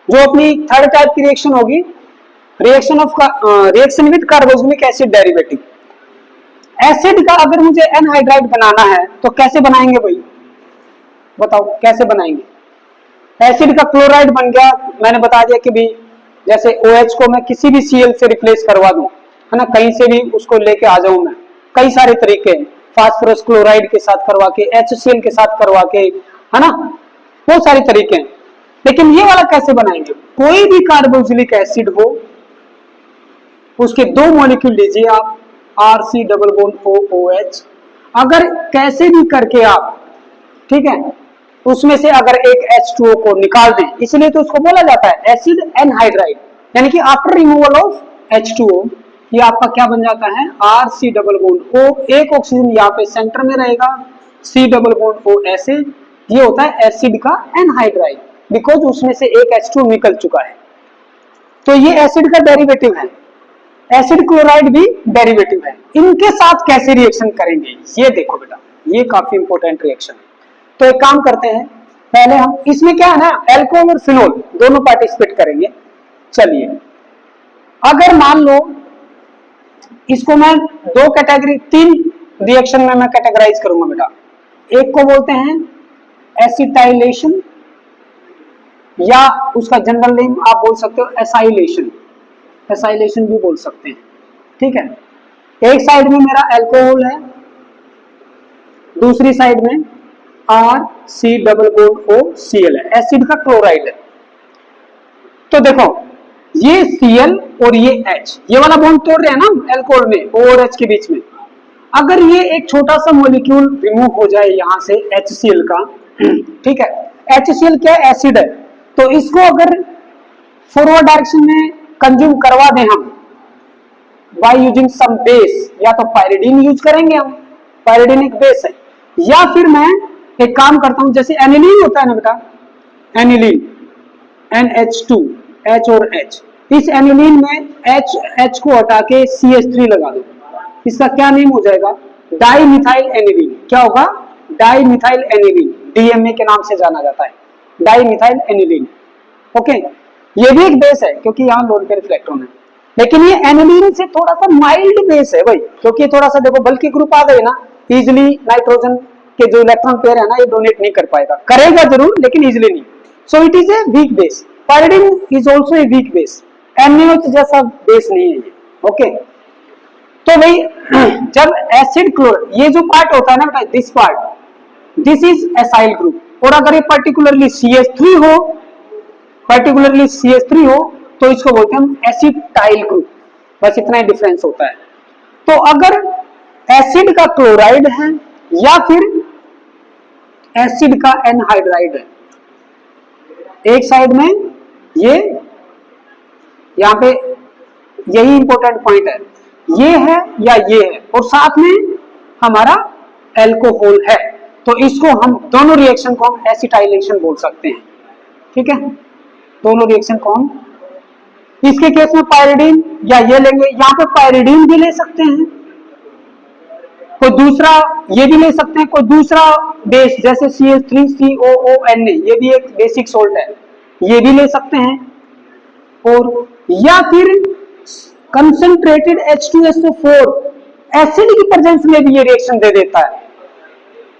जो अपनी third type की रिएक्शन होगी, reaction with carboxylic acid derivative. Acid का अगर मुझे एनहाइड्राइड बनाना है तो कैसे बनाएंगे भाई, बताओ कैसे बनाएंगे। एसिड का क्लोराइड बन गया, मैंने बता दिया कि भी जैसे OH को मैं किसी भी Cl से रिप्लेस करवा दूं, है ना, कहीं से भी उसको लेके आ जाऊं मैं, कई सारे तरीके हैं, फास्फोरस क्लोराइड के साथ करवा के, HCl के साथ करवा के, है ना, बहुत सारे तरीके हैं। लेकिन ये वाला कैसे बनाएंगे, कोई भी कार्बोक्सिलिक एसिड हो उसके दो मॉलिक्यूल लीजिए आप, RC डबल बॉन्ड OOH, अगर कैसे भी करके आप, ठीक है, उसमें से अगर एक H2O को निकाल दें, इसलिए तो उसको बोला जाता है एसिड एनहाइड्राइड, यानी कि आफ्टर रिमूवल ऑफ H2O ये आपका क्या बन जाता है, RC डबल बॉन्ड O, एक ऑक्सीजन यहाँ पे सेंटर में रहेगा, C डबल बॉन्ड O ऐसे, ये होता है एसिड का एनहाइड्राइड, बिकॉज उसमें से एक H2O निकल चुका है। तो ये एसिड का डेरिवेटिव है, एसिड क्लोराइड भी डेरिवेटिव है। इनके साथ कैसे रिएक्शन करेंगे ये देखो बेटा, ये काफी इंपॉर्टेंट रिएक्शन है। तो एक काम करते हैं, पहले हम इसमें क्या है ना, एल्कोहल और फिनोल दोनों पार्टिसिपेट करेंगे। चलिए, अगर मान लो इसको मैं दो कैटेगरी, तीन रिएक्शन में मैं कैटेगराइज करूंगा बेटा। एक को बोलते हैं एसिटाइलेशन, या उसका जनरल नेम आप बोल सकते हो एसाइलेशन, एसाइलेशन भी बोल सकते हैं, ठीक है। एक साइड में मेरा अल्कोहल है, दूसरी साइड में RC डबल बॉन्ड OCl है, एसिड का क्लोराइड है। तो देखो ये Cl और ये H, ये वाला बॉन्ड तोड़ रहे हैं ना अल्कोहल में O और H के बीच में। अगर ये एक छोटा सा मॉलिक्यूल रिमूव हो जाए यहां से HCl का, ठीक है, HCl क्या एसिड है, तो इसको अगर फॉरवर्ड डायरेक्शन में कंज्यूम करवा दें हम बाय यूजिंग सम बेस, या तो पायरिडीन यूज करेंगे हम, पायरिडीन एक बेस है, या फिर मैं एक काम करता हूं, जैसे एनिलीन होता है ना बेटा, एनिलीन NH2 H और H, इस एनिलीन में H को हटा के CH3 लगा दो, इसका क्या नेम हो जाएगा, डाइमिथाइल एनिलीन। क्या होगा, डाइमिथाइल एनिलीन, DMA के नाम से जाना जाता है, डाइमिथाइल एनिलीन। ओके, ये भी एक बेस है क्योंकि यहाँ लोन पेयर इलेक्ट्रॉन है, लेकिन ये एनिलीन से थोड़ा सा माइल्ड बेस है भाई, क्योंकि थोड़ा सा देखो बल्कि ग्रुप आ गए ना, इजिली नाइट्रोजन के जो इलेक्ट्रॉन पेयर है ना ये डोनेट नहीं कर पाएगा, करेगा जरूर लेकिन इजिली नहीं। So it is a weak base, pyridine is also a weak base, NaOH जैसा बेस नहीं है ये। ओके, तो भाई जब एसिड क्लोर, ये जो पार्ट होता है ना बेटा, this part, this is acyl group, और अगर ये पर्टिकुलरली CH3 हो, पर्टिकुलरली CH3 हो तो इसको बोलते हैं हम एसिटाइल ग्रुप, बस इतना ही डिफरेंस होता है। तो अगर एसिड का क्लोराइड है या फिर एसिड का एनहाइड्राइड है, एक साइड में ये, यहां पे यही इंपॉर्टेंट पॉइंट है, ये है या ये है, और साथ में हमारा एल्कोहल है, तो इसको हम दोनों रिएक्शन को हम एसिटाइलेशन बोल सकते हैं, ठीक है, दोनों रिएक्शन को हम। इसके केस में पायरिडीन या ये लेंगे, यहाँ पे पायरिडीन भी ले सकते हैं, कोई दूसरा ये भी ले सकते हैं, कोई दूसरा बेस जैसे CH3COONA, ये भी एक बेसिक सोल्ट है, ये भी ले सकते हैं, और या फिर कंसंट्रेटेड H2SO4 एसिड की प्रेजेंस में भी ये रिएक्शन दे देता है,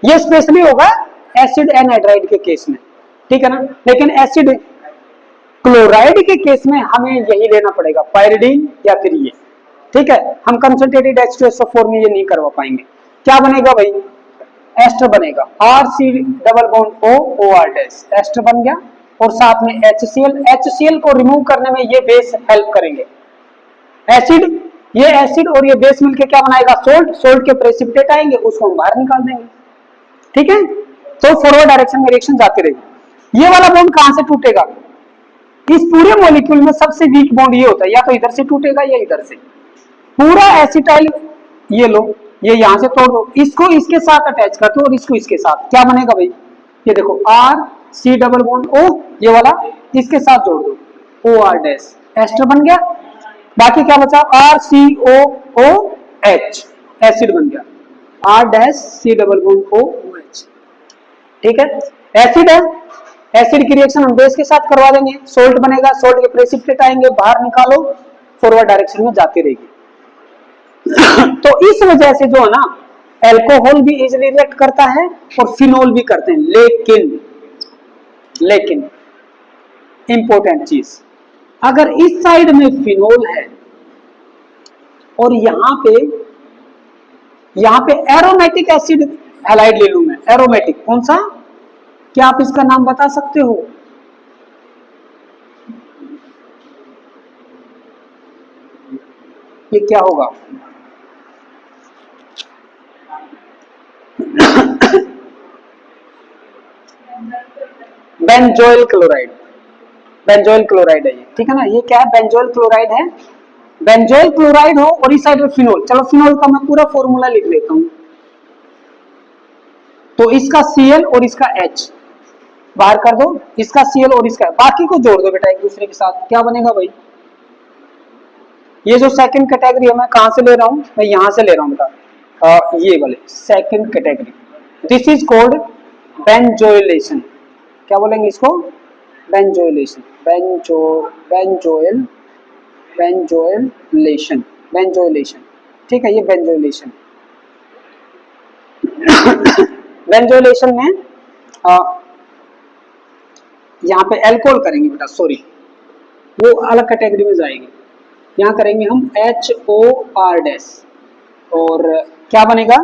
ये स्पेशली होगा एसिड एनहाइड्राइड के केस में, ठीक है ना। लेकिन एसिड क्लोराइड के केस में हमें यही लेना पड़ेगा, पायरिडीन या फिर ये, ठीक है। हम कंसंट्रेटेड H2SO4 में ये नहीं करवा पाएंगे। क्या बनेगा भाई, एस्टर बनेगा, RC double bond OR dash, ester बन गया, और साथ में HCl को रिमूव करने में ये बेस हेल्प करेंगे। एसिड, ये एसिड और ये बेस मिलके क्या बनाएगा, सोल्ट के प्रेसिपिटेट आएंगे, उसको हम बाहर निकाल देंगे, ठीक है। तो फॉरवर्ड डायरेक्शन में रिएक्शन जाती रहेगी। ये वाला बॉन्ड कहां से टूटेगा, इस पूरे मॉलिक्यूल में सबसे वीक बॉन्ड ये होता है, या तो इधर से टूटेगा या इधर से। पूरा एसिटाइल ये लो, ये यहां से तोड़ दो, इसको इसके साथ अटैच कर दो और इसको इसके साथ, क्या बनेगा भाई, ये देखो RC डबल बॉन्ड O, ये वाला इसके साथ जोड़ दो OR डैश, एस्टर बन गया। बाकी क्या बचा, RCOOH, एसिड बन गया, R dash C double bond OOH, ठीक है, एसिड है, एसिड की रिएक्शन हम बेस के साथ करवा देंगे, सोल्ट बनेगा, सोल्ट के प्रेसिपिटेट आएंगे, बाहर निकालो, फॉरवर्ड डायरेक्शन में जाती रहेगी। तो इस वजह से जो है ना, एल्कोहल भी इजिली रिएक्ट करता है और फिनोल भी करते हैं, लेकिन इंपॉर्टेंट चीज, अगर इस साइड में फिनोल है और यहां पे एरोमेटिक एसिड हैलाइड ले लूं मैं, एरोमेटिक कौन सा, क्या आप इसका नाम बता सकते हो? ये क्या होगा? बेंजोइल क्लोराइड, बेंजोइल क्लोराइड है ये, ठीक है ना, ये क्या है, बेंजोइल क्लोराइड है। बेंजोइल क्लोराइड हो और इस साइड में फिनोल, चलो फिनोल का मैं पूरा फॉर्मूला लिख लेता हूं। तो इसका Cl और इसका H बाहर कर दो, इसका Cl और इसका, बाकी को जोड़ दो बेटा एक दूसरे के साथ, क्या बनेगा भाई? ये जो सेकंड कैटेगरी है मैं कहां से ले रहा हूं, मैं यहां से ले रहा हूं बेटा, ये वाले second category, this is called benzoylation. क्या बोलेंगे इसको? बेंजोइलेशन, बेंजोइलेशन, ठीक है, ये बेंजोइलेशन। बेंजोइलेशन में यहाँ पे एल्कोहल करेंगे बेटा, सॉरी वो अलग कैटेगरी में जाएगी, यहाँ करेंगे हम HOR और क्या बनेगा,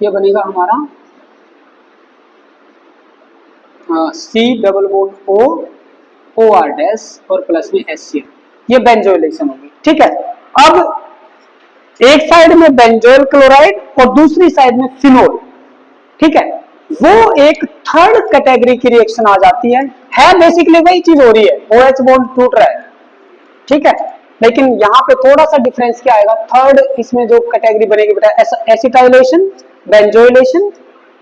ये बनेगा हमारा C+O और प्लस में HCl, ये बेंजोइलेशन होगी, ठीक है। अब एक साइड में बेंजोइल क्लोराइड और दूसरी साइड में फिनोल, ठीक है, वो एक थर्ड कैटेगरी की रिएक्शन आ जाती है बेसिकली वही चीज हो रही है, OH बॉन्ड टूट रहा है, ठीक है, लेकिन यहाँ पे थोड़ा सा डिफरेंस क्या आएगा, थर्ड इसमें जो कैटेगरी बनेगी बेटा एसिटाइलेशन, बेंजोइलेशन,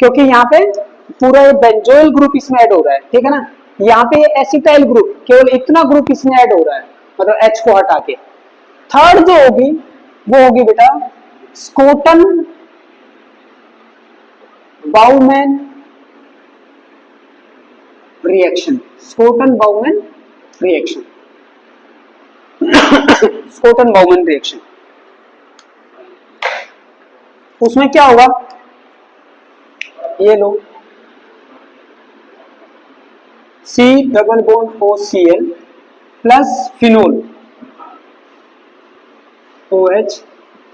क्योंकि यहाँ पे पूरा बेंजोइल ग्रुप इसमें ऐड हो रहा है, ठीक है ना, यहाँ पे एसिटाइल ग्रुप केवल इतना ग्रुप इसमें ऐड हो रहा है, मतलब H को हटा के। थर्ड जो होगी वो होगी बेटा स्कोटन बाउमैन रिएक्शन, स्कोटन बाउमैन रिएक्शन, स्कोटन बाउमैन रिएक्शन। उसमें क्या होगा, ये लो C+OCl प्लस फिनोल OH,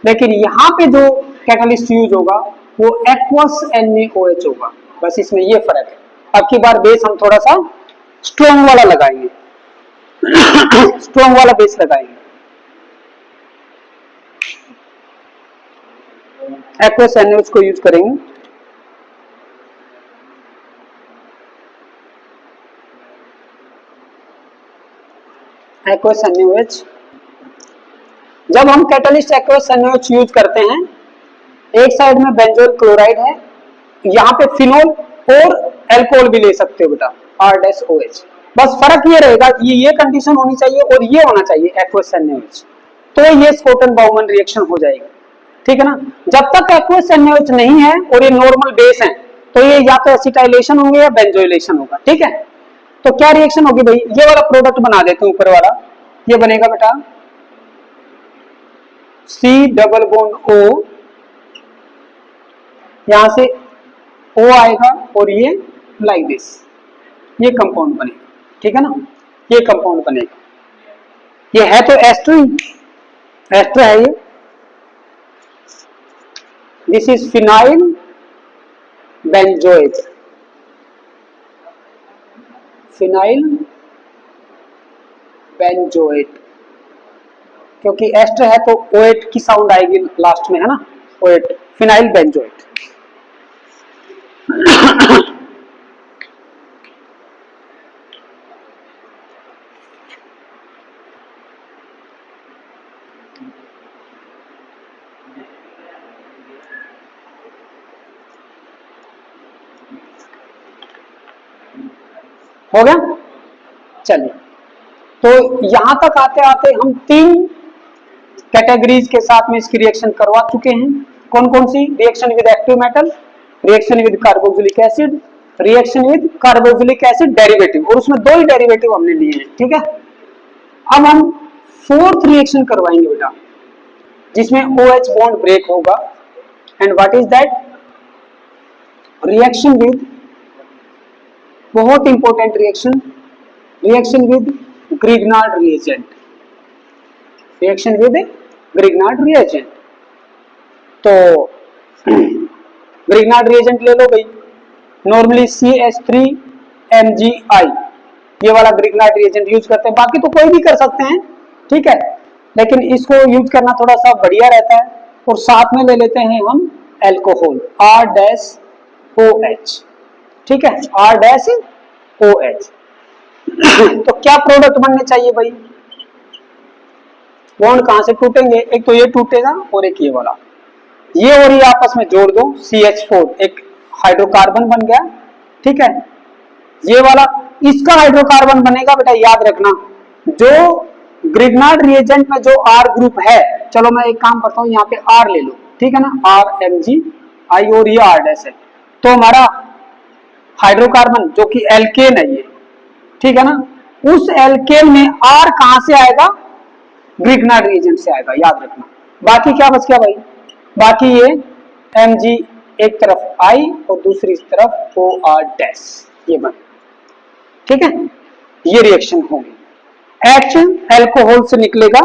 लेकिन यहां पे जो कैटलिस्ट यूज होगा वो एक्वस NaOH होगा, बस इसमें ये फर्क है। अब की बार बेस हम थोड़ा सा स्ट्रॉन्ग वाला लगाएंगे, स्ट्रॉन्ग वाला बेस लगाएंगे, एक्वस NaOH को यूज करेंगे। एक्वस NaOH, जब हम कैटलिस्ट एक्वस NaOH यूज करते हैं, एक साइड में बेंजोइल क्लोराइड है, यहाँ पे फिनोल और एल्कोहल भी ले सकते हो बेटा R-OH, बस फर्क ये रहेगा, ये कंडीशन होनी चाहिए और ये होना चाहिए एक्वस NaOH, तो ये स्कोटन बाउमैन रिएक्शन हो जाएगी, ठीक है ना। जब तक एक्वस NaOH नहीं है और ये नॉर्मल बेस है, तो ये या तो एसिटाइलेशन होंगे या बेंजोइलेशन होगा, ठीक है। तो क्या रिएक्शन होगी भाई, ये वाला प्रोडक्ट बना देते हैं ऊपर वाला, ये बनेगा बेटा C+O, यहां से O आएगा और ये लाइक दिस, ये कंपाउंड बनेगा, ठीक है ना, ये कंपाउंड बनेगा, ये है तो एस्टर है ये, this is phenyl benzoate, phenyl benzoate, क्योंकि एस्टर है तो OH की साउंड आएगी लास्ट में, है ना, OH, फिनाइल बेंजोएट। हो गया, चलिए, तो यहां तक आते आते हम 3 कैटेगरीज के साथ में इसकी रिएक्शन करवा चुके हैं। कौन कौन सी? Reaction with active metal, reaction with carboxylic acid, reaction with carboxylic acid derivative, और उसमें 2 ही डेरिवेटिव हमने लिए हैं, ठीक है। अब हम 4th रिएक्शन करवाएंगे बेटा, जिसमें OH बॉन्ड ब्रेक होगा, and what is that, reaction with, बहुत important reaction, reaction with Grignard reagent, reaction with Grignard reagent. तो ग्रिग्नार्ड रिएजेंट ले लो भाई, नॉर्मली CH3MgI, ये वाला ग्रिग्नार्ड रिएजेंट यूज करते हैं, बाकी तो कोई भी कर सकते हैं, ठीक है, लेकिन इसको यूज करना थोड़ा सा बढ़िया रहता है। और साथ में ले लेते हैं हम एल्कोहल R-OH, ठीक है, R-OH। तो क्या प्रोडक्ट बनने चाहिए भाई, बॉन्ड कहां से टूटेंगे, एक तो ये टूटेगा और एक ये वाला, ये और ये आपस में जोड़ दो, CH4 एक हाइड्रोकार्बन बन गया, ठीक है। ये वाला इसका हाइड्रोकार्बन बनेगा बेटा, याद रखना, जो ग्रिग्नार्ड रिएजेंट में जो R ग्रुप है, चलो मैं एक काम करता हूं, यहाँ पे R ले लो, ठीक है ना, RMgI और ये R डैश है, तो हमारा हाइड्रोकार्बन जो कि एल्केन है ये, ठीक है ना, उस एल्केन में R कहां से आएगा, ग्रिग्नार्ड रिएजेंट से आएगा, याद रखना। बाकी क्या बच गया भाई, बाकी ये Mg एक तरफ I और दूसरी तरफ OR डैश, ये बन, ठीक है, ये रिएक्शन होगी। H एल्कोहल से निकलेगा